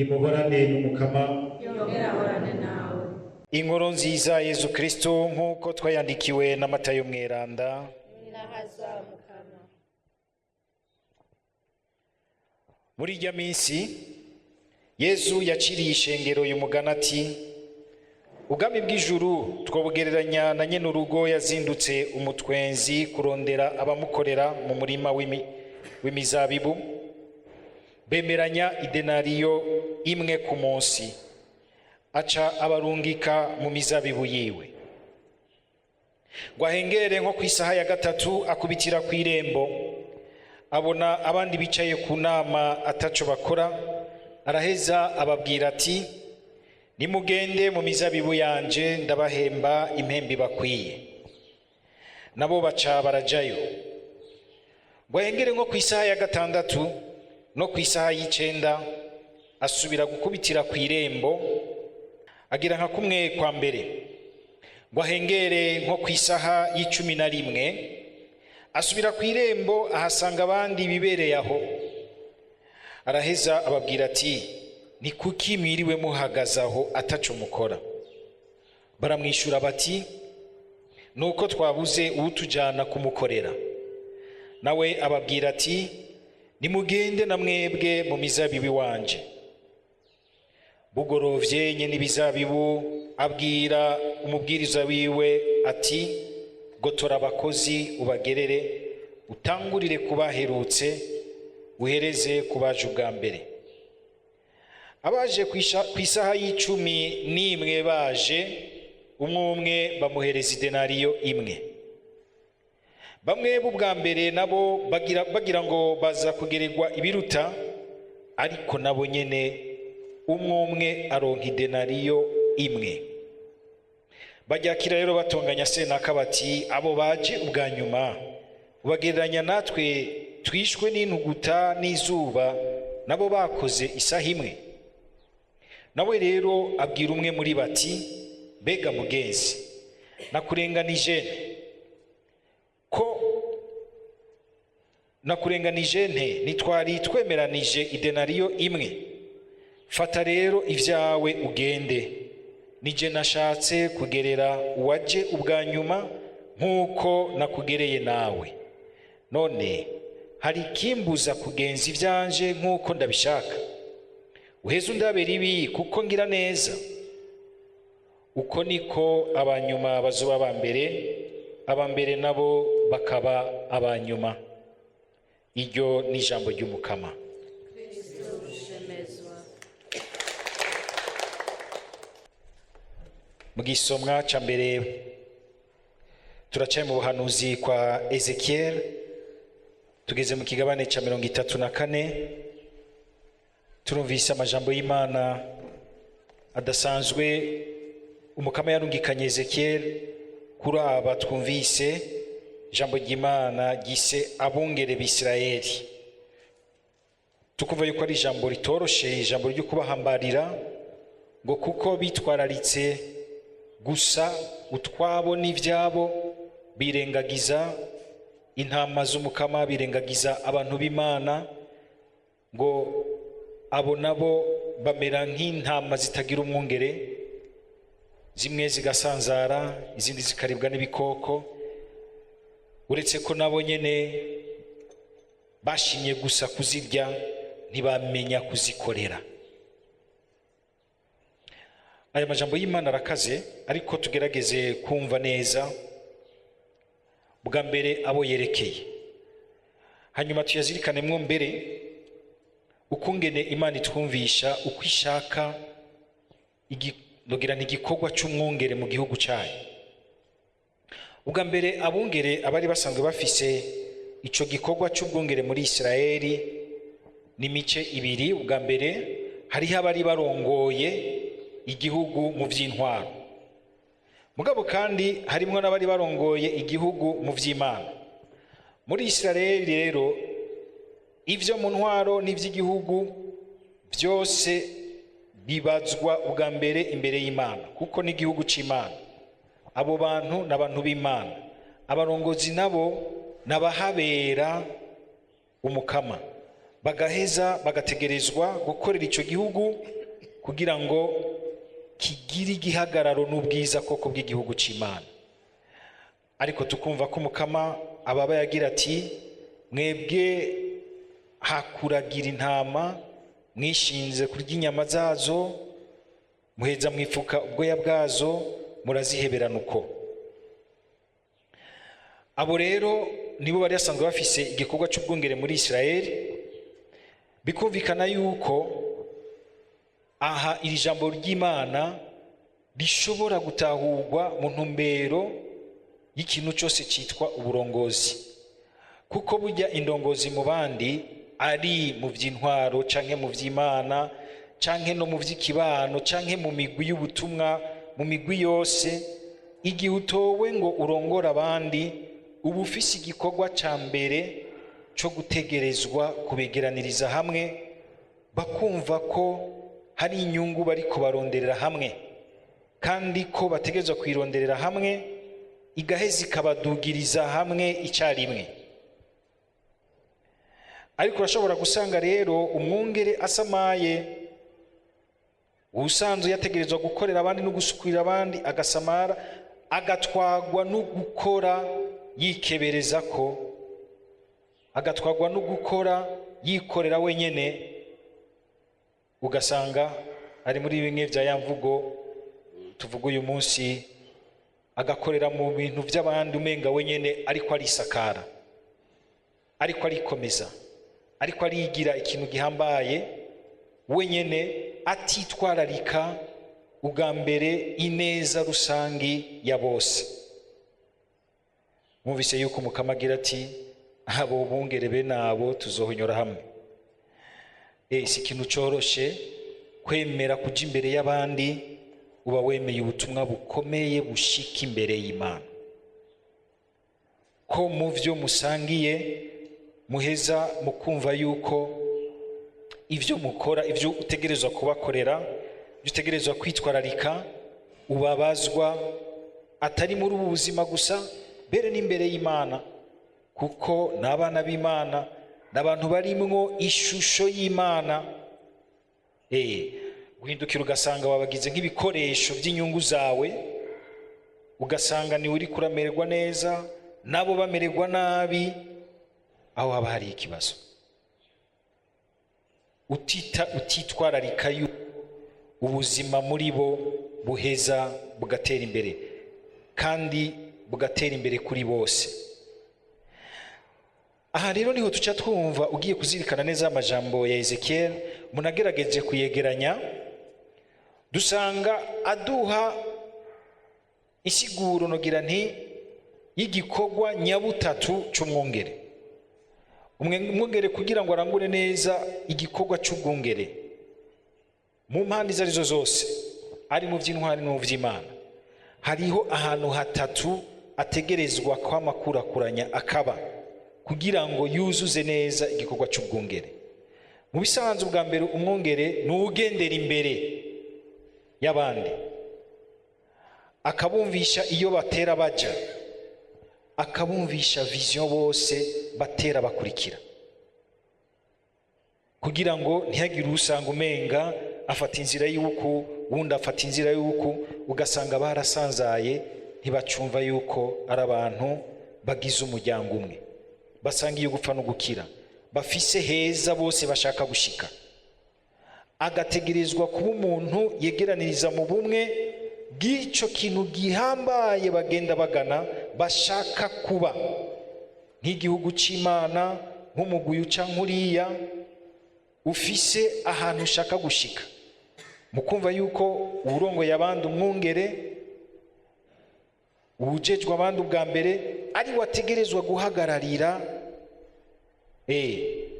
nimuhorane n'umukama yongera ahorane nawe. Inkuru nziza Yesu Kristo nk'uko twayandikiwe na Matayo mweranda. Nahazwa mukama. Muri irya minsi Yesu yaciriye ishengero y'umugani ati, ubwami bw'ijuru twobugereranya na nyene urugo yazindutse umutwenzi kurondera abamukorera mu murima w'imizabibu. Bemeranya idenariyo imwe ku munsi, aca abarungika mu mizabibu yiwe. Ngo ahengere nko ku isaha ya gatatu akubitira ku irembo, abona abandi bicaye ku nama ataco bakora, araheza ababwira ati, nimugende mu mizabibu yanje ndabahemba impembe bakwiye. Nabo baca barajayo. Ngo ahengere nko ku isaha ya gatandatu no ku isaha y'icenda, asubira gukubitira ku irembo, agira nka kumwe kwa mbere. Ngo ahengere nko ku isaha y'icumi na rimwe, asubira ku irembo ahasanga abandi bibereye aho. Araheza ababwira ati, ni kuki mwiriwe muhagaze aho ataco mukora? Baramwishura bati, nuko twabuze uwutujana kumukorera. Nawe ababwira ati, nimugende na mwebwe mu mizabibu wanje. Bugorovye nyene ibizabibu abwira umubwiriza wiwe ati, gotora abakozi ubagerere, utangurire kubaherutse, uhereze kubaje ubwa mbere. Abaje ku isaha y'icumi n'imwe baje, umwe umwe bamuhereza idenariyo imwe. Bamwe b'ubwa mbere nabo bagira ngo baza kugererwa ibiruta, ariko nabo nyene umwe umwe aronka idenariyo imwe. Baryakira rero batonganya senaka bati, abo baje ubwa nyuma ubagereranya natwe twishwe n'intuguta n'izuba, nabo bakoze isaha imwe. Nawe rero abwira umwe muri bati, mbega mugenzi, nakurenganije nte nitwari twemeranije idenariyo imwe? Fata rero ivyawe ugende, nije nashatse kugerera uwaje ubwa nyuma nk'uko nakugereye nawe. None hari kimbuza kugenza ivyanje nk'uko ndabishaka? Uheze undabera ibi kuko ngira neza. Uko niko abanyuma bazoba abambere nabo bakaba abanyuma. Iryo ni ijambo ry'umukama. Mu gisomwa ca mbere turacaye mu buhanuzi kwa Ezekiel, tugeze mu kigabane ca 34. Turumvise amajambo y'Imana adasanzwe umukama yarungikanye Ezekiel kuri aba twumvise ijambo ry'Imana gise abungere b'Isirayeli. Tukumva yuko ari ijambo ritoroshe, ijambo ryo kubahambarira, ngo kuko bitwararitse gusa utwabo n'ivyabo, birengagiza intama z'umukama, birengagiza abantu b'Imana, ngo abo nabo bamera nk'intama zitagira umwungere, zimwe zigasanzara izindi zikaribwa n'ibikoko. Uretse ko nabo nyene bashimye gusa kuzirya, ntibamenya kuzikorera. Aya majambo y'Imana arakaze, ariko tugerageze kumva neza bwa mbere abo yerekeye, hanyuma tuyazirikanemo mbere ukungene Imana itwumvisha uko ishaka igikorwa c'umwungere mu gihugu cyayo. Ubwa mbere abungere abari basanzwe bafise ico gikorwa c'ubwungere muri Isirayeli ni mice ibiri. Ubwa mbere hariho abari barongoye igihugu mu vy'intwaro, mugabo kandi harimwo n'abari barongoye igihugu mu vy'Imana. Muri Isirayeli rero ivyo mu ntwaro n'ivy'igihugu byose bibazwa ubwa mbere imbere y'Imana, kuko n'igihugu c'Imana. Abo bantu n'abantu b'Imana, abarongozi nabo nabahabera umukama, bagaheza bagategerezwa gukorera icyo gihugu kugira ngo kigire igihagararo n'ubwiza koko bw'igihugu cy'Imana. Ariko tukumva ko Mukama ababa yagira ati, mwebwe hakuragira intama mwishinze kurya inyama zazo, muheza mwifuka ubwoya bwazo, muraziheberana uko. Abo rero nibo bari basanzwe bafise igikorwa cy'ubwungere muri Isirayeli. Bikumvikana yuko aha iri jambo ry'Imana rishobora gutahurwa mu ntumbero y'ikintu cyose cyitwa uburongozi, kuko burya indongozi mu bandi ari mu by'intwaro canke mu by'Imana canke no mu by'ikibano canke mu migwi y'ubutumwa, mu migwi yose, igihe utowe ngo urongora abandi uba ufise igikorwa ca mbere cyo gutegerezwa kubegeraniriza hamwe, bakumva ko hari inyungu bariko baronderera hamwe, kandi ko bategerezwa kwironderera hamwe, igaheza ikabadugiriza hamwe icyarimwe. Ariko urashobora gusanga rero umwungere asamaye, ubusanzwe yategerezwa gukorera abandi no gusukurira abandi, agasamara, agatwagwa no gukora yikebereza ko, agatwagwa no gukora yikorera wenyene, ugasanga ari muri bimwe bya ya mvugo tuvuga uyu munsi, agakorera mu bintu by'abandi umenga wenyene ariko arisakara, ariko arikomeza, ariko arigira ikintu gihambaye wenyene, atitwararika ubwa mbere ineza rusangi ya bose. Mwumvise yuko Mukama agira ati, abo bungere bene abo tuzohonyora hamwe. Si ikintu coroshe kwemera kuja imbere y'abandi uba wemeye ubutumwa bukomeye bushika imbere y'Imana, ko mu byo musangiye muheza mukumva yuko ivyo mukora, ivyo utegerezwa kubakorera, ivyo utegerezwa kwitwararika, ubabazwa atari muri ubu buzima gusa, mbere n'imbere y'Imana, kuko n'abana b'Imana n'abantu barimwo ishusho y'Imana. Guhindukira ugasanga wabagize nk'ibikoresho by'inyungu zawe, ugasanga ni uri kuramererwa neza nabo bamererwa nabi, aho haba hari ikibazo. Utitwararika ubuzima muri bo buheza bugatera imbere, kandi bugatera imbere kuri bose. Aha rero niho tuca twumva, ugiye kuzirikana neza amajambo ya Ezekiel, munagerageje kuyegeranya, dusanga aduha isiguro nogira nti y'igikorwa nyabutatu c'umwungere. Umwungere kugira ngo arangure neza igikorwa c'ubwungere mu mpande izo arizo zose, ari mu by'intwari no mu by'Imana, hariho ahantu hatatu ategerezwa kwamakurakuranya akaba, kugira ngo yuzuze neza igikorwa cy'ubwungere. Mu bisanzwe bwa mbere umwungere ni ugendera imbere y'abandi, akabumvisha iyo batera baja, akabumvisha vision bose batera bakurikira, kugira ngo ntihagire usanga umenga afata inzira y'uku, wundi afata inzira y'uku, ugasanga barasanzaye, ntibacumva yuko ari abantu bagize umuryango umwe, basangiye gupfa no gukira, bafise heza bose bashaka gushika. Agategerezwa kuba umuntu yegeraniriza mu bumwe bw'icyo kintu gihambaye bagenda bagana, bashaka kuba nk'igihugu cy'Imana, nk'umugwi uca nkuriya, ufise ahantu ushaka gushika. Mukumva yuko urongoye abandi umwungere, ubujejwe abandi ubwa mbere, ari wategerezwa guhagararira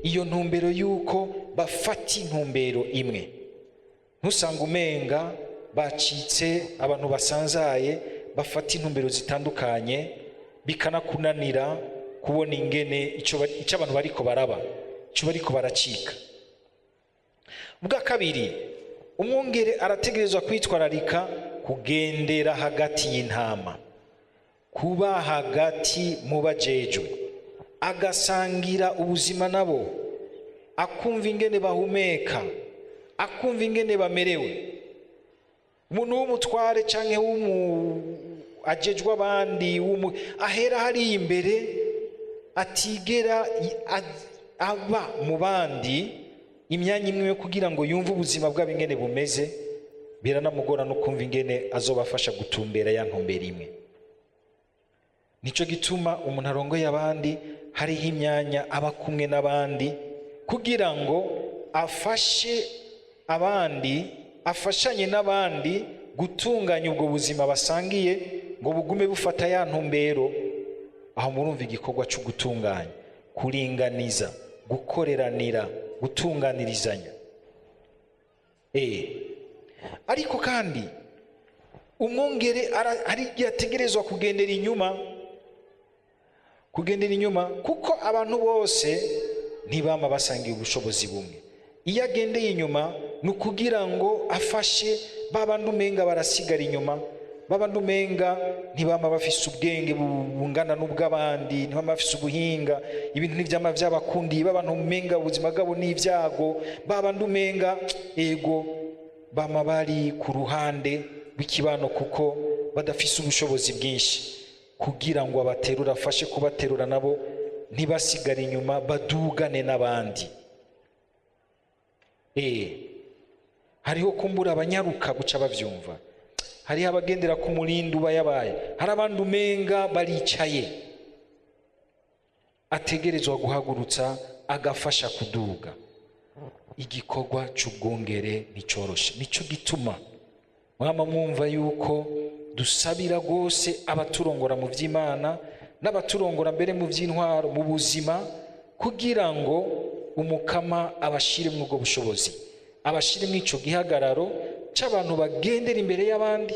iyo ntumbero yuko bafata intumbero imwe. Ntusanga umenga bacitse abantu basanzaye, bafata intumbero zitandukanye, bikanakunanira kubona ingene icyo abantu bariko baraba, icyo bariko baracika. Bwa kabiri, umwungere arategerezwa kwitwararika kugendera hagati y'intama, kuba hagati mu bajejwe, agasangira ubuzima nabo, akumva ingene bahumeka, akumva ingene bamerewe. Umuntu w'umutware canke ajejwe abandi ahera hari imbere, atigera aba mu bandi imyanya imwe yo kugira ngo yumve ubuzima bwabo ingene bumeze, biranamugora no kumva ingene azobafasha gutumbera ya ntumbero imwe. Nico gituma umuntu arongoye abandi hariho imyanya aba kumwe n'abandi kugira ngo afashe abandi, afashanye n'abandi gutunganya ubwo buzima basangiye ngo bugume bufata ya ntumbero. Aho murumva igikorwa cyo gutunganya, kuringaniza, gukoreranira, gutunganirizanya. Ariko kandi umwungere hari igihe ategerezwa kugendera inyuma, kuko abantu bose ntibama basangiye ubushobozi bumwe. Iyo agendeye inyuma ni ukugira ngo afashe babandi umenga barasigara inyuma, babandi umenga ntibama bafise ubwenge bungana n'ubw'abandi, ntibama bafise ubuhinga, ibintu ntivyama vyabakundiye, babantu umenga ubuzima bwabo n'ivyago, babandi umenga ego bama bari ku ruhande rw'ikibano kuko badafise ubushobozi bwinshi, kugira ngo abaterura, afashe kubaterura nabo ntibasigare inyuma, badugane n'abandi. Hariho kumbura abanyaruka guca bavyumva, hariho abagendera ku murindi uba yabaye, hari abandi umenga baricaye, ategerezwa guhagurutsa agafasha kuduga. Igikorwa c'ubwongere nticoroshe. Nico gituma mwama mwumva yuko dusabira rwose abaturongora mu vy'Imana n'abaturongora mbere mu vy'intwaro mu buzima, kugira ngo umukama abashire mu ubwo bushobozi, abashire mu ico gihagararo c'abantu bagendera imbere y'abandi,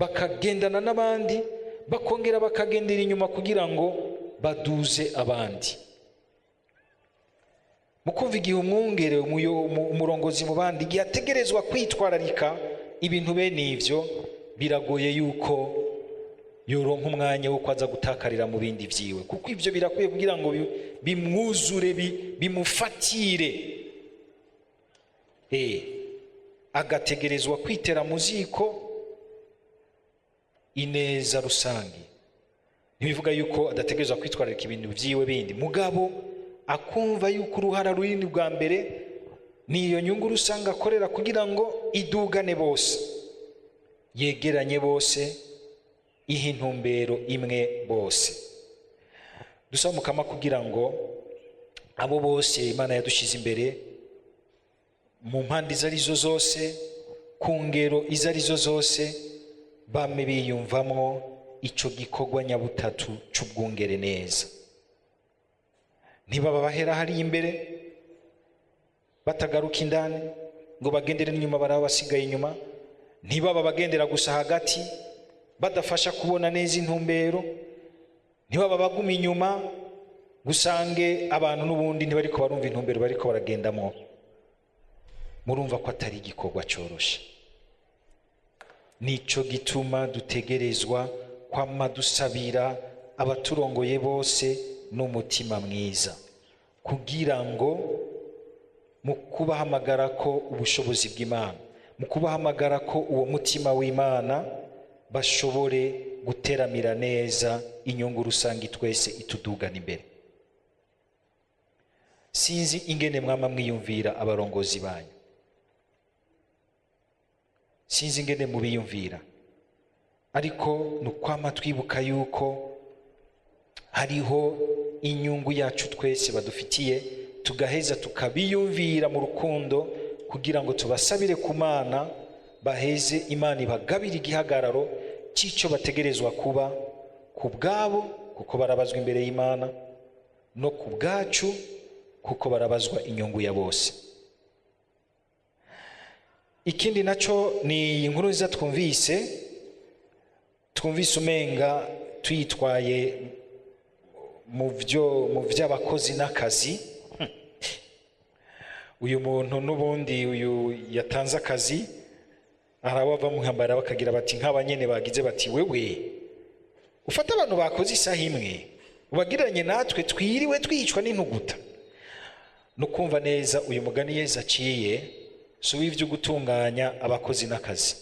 bakagendana n'abandi, bakongera bakagendera inyuma kugira ngo baduze abandi. Mukumva igihe umwungere umurongozi mu bandi igihe ategerezwa kwitwararika ibintu bene ivyo, biragoye yuko yoronka umwanya wo kwaza gutakarira mu bindi vyiwe, kuko ivyo birakwiye kugira ngo bimwuzure, bimufatire. Agategerezwa kwitera mu ziko ineza rusangi. Ntibivuga yuko adategerezwa kwitwararika ibintu vyiwe bindi, mugabo akumva yuko uruhara runini bwa mbere niyo nyungu rusanga akorera kugira ngo idugane bose, yegeranye bose, ihe intumbero imwe bose. Dusaba Mukama kugira ngo abo bose Imana yadushize imbere mu mpande izo arizo zose, ku ngero izo arizo zose, bame biyumvamwo ico gikorwa nyabutatu c'ubwungere neza. Ntibaba bahera hari imbere batagaruka indani ngo bagendere inyuma, baraba basigaye inyuma. Ntibaba bagendera gusa hagati badafasha kubona neza intumbero. Ntibaba baguma inyuma gusange abantu n'ubundi ntibariko barumva intumbero bariko baragendamo. Murumva ko atari igikorwa coroshe. Nico gituma dutegerezwa kwama dusabira abaturongoye bose n'umutima mwiza, kugira ngo mu kubahamagara ko ubushobozi bw'Imana, mu kubahamagara ko uwo mutima w'Imana, bashobore guteramira neza inyungu rusangi twese itudugana imbere. Sinzi ingene mwama mwiyumvira abarongozi banyu, sinzi ingene mubiyumvira, ariko nukwama twibuka yuko hariho inyungu yacu twese badufitiye, tugaheza tukabiyumvira mu rukundo kugira ngo tubasabire ku Mana, baheze Imana ibagabira igihagararo c'ico bategerezwa kuba ku bwabo, kuko barabazwa imbere y'Imana, no ku bwacu kuko barabazwa inyungu ya bose. Ikindi naco ni inkuru nziza twumvise umenga tuyitwaye mu vy'abakozi n'akazi. Uyu muntu n'ubundi uyu yatanze akazi arabava mu nkambara bakagira bati nk'abanyene bagize bati wewe ufata abantu bakoze isaha imwe ubagiranye natwe twiriwe twicwa n'intuguta. no kumva neza uyu mugani Yesu aciye si uw'ivyo gutunganya abakozi n'akazi.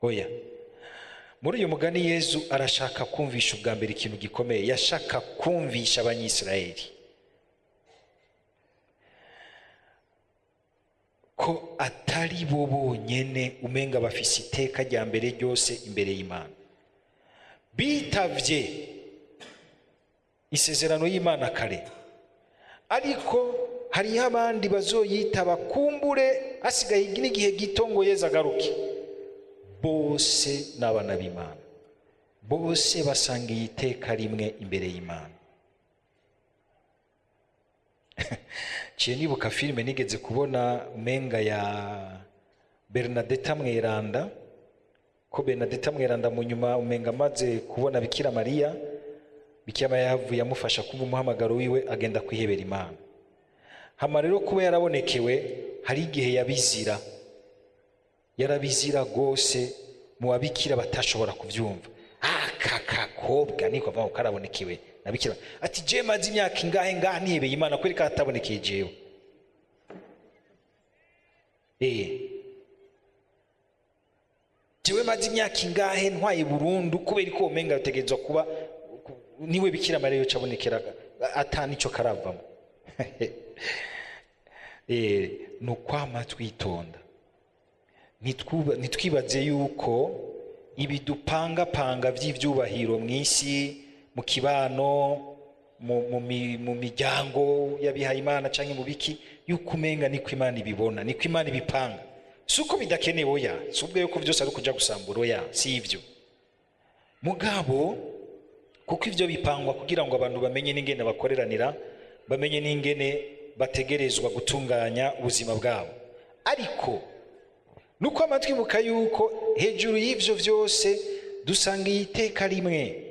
Oya, muri uyu mugani Yesu arashaka kumvisha ubwa mbere ikintu gikomeye. Yashaka kumvisha abanyisirayeli ko atari bo bonyene umenga bafise iteka rya mbere ryose imbere y'Imana. Bitavye isezerano y'Imana kare, ariko hariho abandi bazoyitaba kumbure hasigaye n'igihe gito ngo Yesu agaruke. Bose n'abana b'Imana, bose basangiye iteka rimwe imbere y'Imana. Ciye nibuka filime nigeze kubona menga ya Bernadette Mweranda, ko Bernadette Mweranda mu nyuma umenga maze kubona Bikira Mariya yavuye amufasha kumva umuhamagaro wiwe, agenda kwihebera Imana. Hama rero kuba yarabonekewe hari igihe yarabizira gose mu babikira batashobora kuvyumva. Kakakobwa niko vaho karabonekewe nabikira ati je mazi imyaka ingahe ngaha nihebeye Imana kweri katabonekeye jewe. Jewe mazi imyaka ingahe ntwaye burundu kubera ko umenga utegerezwa kuba niwe Bikira Mariya yocabonekeraga atani ico karavamo. Nukwama twitonda, nitwibaze yuko ibidupanga vy'ivyubahiro mw'isi, mu kibano, mu miryango y'abihaye Imana canke mu biki, yuko umenga niko Imana ibibona, niko Imana ibipanga. Suko bidakenewe, oya, subwe yuko vyose ari kuja gusambura, oya, si ivyo. Mugabo kuko ivyo bipangwa kugira ngo abantu bamenye n'ingene bakoreranira, bamenye n'ingene bategerezwa gutunganya ubuzima bwabo. Ariko nuko amatwibuka yuko hejuru y'ivyo vyose dusangiye iteka rimwe.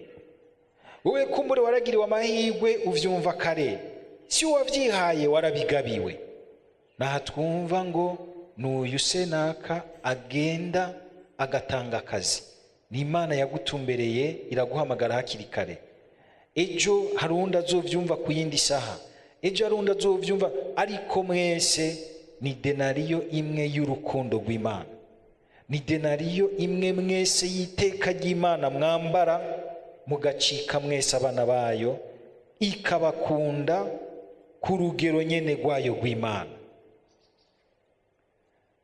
Wowe kumbure waragiriwe amahirwe uvyumva kare, si wavyihaye warabigabiwe. Naha twumva ngo n'uyu senaka agenda agatanga akazi, ni Imana yagutumbereye iraguhamagara hakiri kare. Ejo harundi azovyumva ku yindi saha, ejo harundi azovyumva, ariko mwese ni denariyo imwe y'urukundo rw'Imana, ni denariyo imwe mwese y'iteka ry'Imana mwambara mugacika mwese abana bayo, ikabakunda ku rugero nyene rwayo rw'Imana.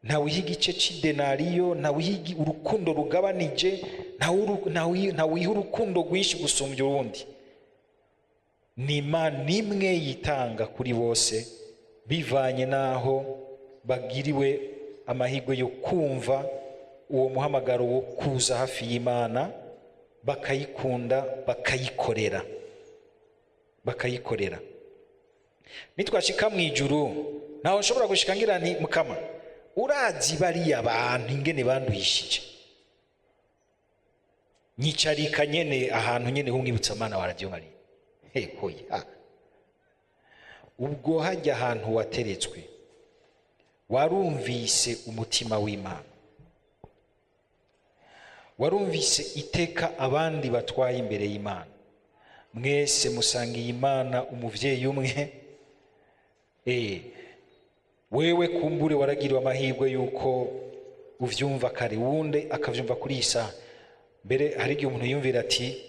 Ntawuha igice cy'idenariyo, ntawuha urukundo rugabanije, ntawuha urukundo rwinshi gusumbya urundi. Ni Imana imwe yitanga kuri bose bivanye naho bagiriwe amahirwe yo kumva uwo muhamagaro wo kuza hafi y'Imana, bakayikunda, bakayikorera. Nitwashika mu ijuru naho nshobora gushika ngira nti Mukama, urazi bariya abantu ingene banduhishije, nyicarika nyene ahantu nyene humwibutsa Mana wa Radio Maria. Hoya, ubwo hajya ahantu wateretswe warumvise umutima w'Imana, warumvise iteka abandi batwaye imbere y'Imana, mwese musangiye Imana umuvyeyi umwe. Wewe kumbure waragiriwe amahirwe yuko uvyumva kare, wunde akavyumva kuri isa. Mbere hari igihe umuntu yumvira ati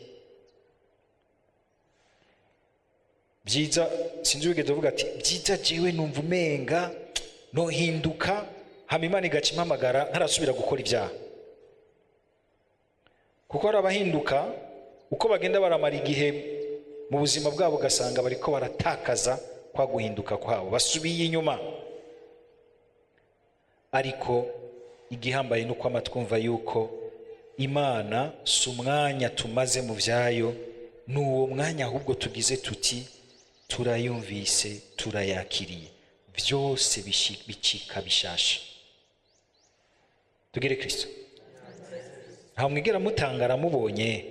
byiza, sinzi wigeze uvuga ati byiza jewe numva umenga no hinduka hama Imana igaca impamagara ntarasubira gukora ibyaha. Kuko hari abahinduka uko bagenda baramara igihe mu buzima bwabo ugasanga bariko baratakaza kwa guhinduka kwabo, basubiye inyuma. Ariko igihambaye nuko amatwumva yuko Imana si umwanya tumaze mu vyayo, n'uwo mwanya ahubwo tugize tuti turayumvise, turayakiriye, vyose bicika bishasha. Tugire Kristo. Nta mwigera mutangara mubonye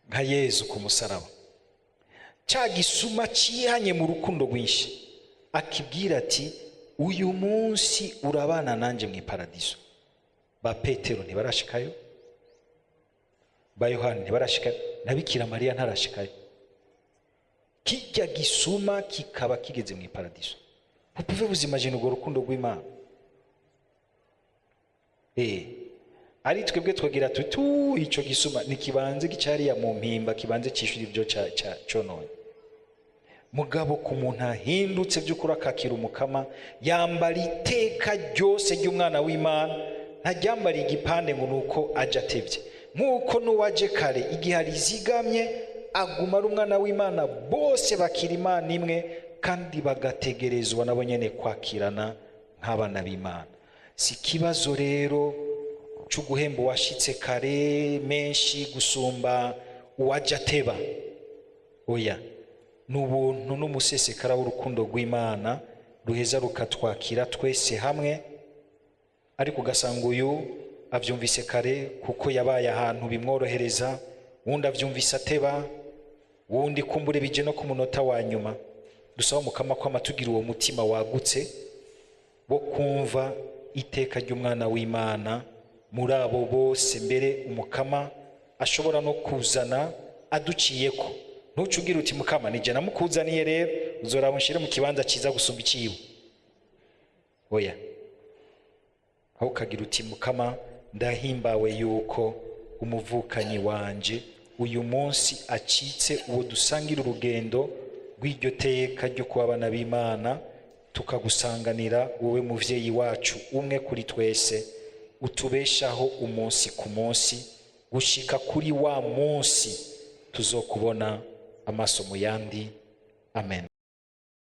nka Yesu ku musaraba, ca gisuma cihanye mu rukundo rwinshi, akibwira ati uyu munsi urabana nanje mu paradiso. Ba Petero ntibarashikayo, ba Yohana ntibarashikayo, na Bikira Mariya ntarashikayo. kijya gisuma kikaba kigeze mu iparadiso. Upuve buzimagine urwo rukundo rw'Imana. Ari twebwe twagira tutu ico gisuma nikibanze gicariya mu mpimba kibanze cishura ibyo conone. Mugabo ku muntu ahindutse by'ukuri akakira umukama, yambara iteka ryose ry'umwana w'Imana, ntajyambara igipande ngo nuko aje atevye. Nkuko nuwaje kare igihe arizigamye aguma ari umwana w'Imana, bose bakira Imana imwe kandi bagategerezwa nabo nyene kwakirana nk'abana b'Imana. Si kibazo rero cyo guhemba washitse kare menshi gusumba uwaje ateba. Oya, n'ubuntu n'umusesekara w'urukundo rw'Imana ruheza rukatwakira twese hamwe. Ariko ugasanga uyu avyumvise kare kuko yabaye ahantu bimworohereza, wundi avyumvise ateba, wundi kumbure bije no ku munota wa nyuma. Dusaba umukama ko amatugira uwo mutima wagutse bo kumva iteka ry'umwana w'Imana muri abo bose, mbere umukama ashobora no kuzana aduciyeko. Ntucugira uti mukama nije namukuzaniye rero uzoraba nshire mu kibanza ciza gusumba iciwe. Oya, aho kagira uti mukama ndahimbawe yuko umuvukanyi wanje uyu munsi acitse uwo dusangira urugendo rw'iryo teka ryo kuba abana b'Imana, tukagusanganira wowe muvyeyi wacu umwe kuri twese, utubeshaho umunsi ku munsi gushika kuri wa munsi tuzokubona amaso mu yandi. Amen.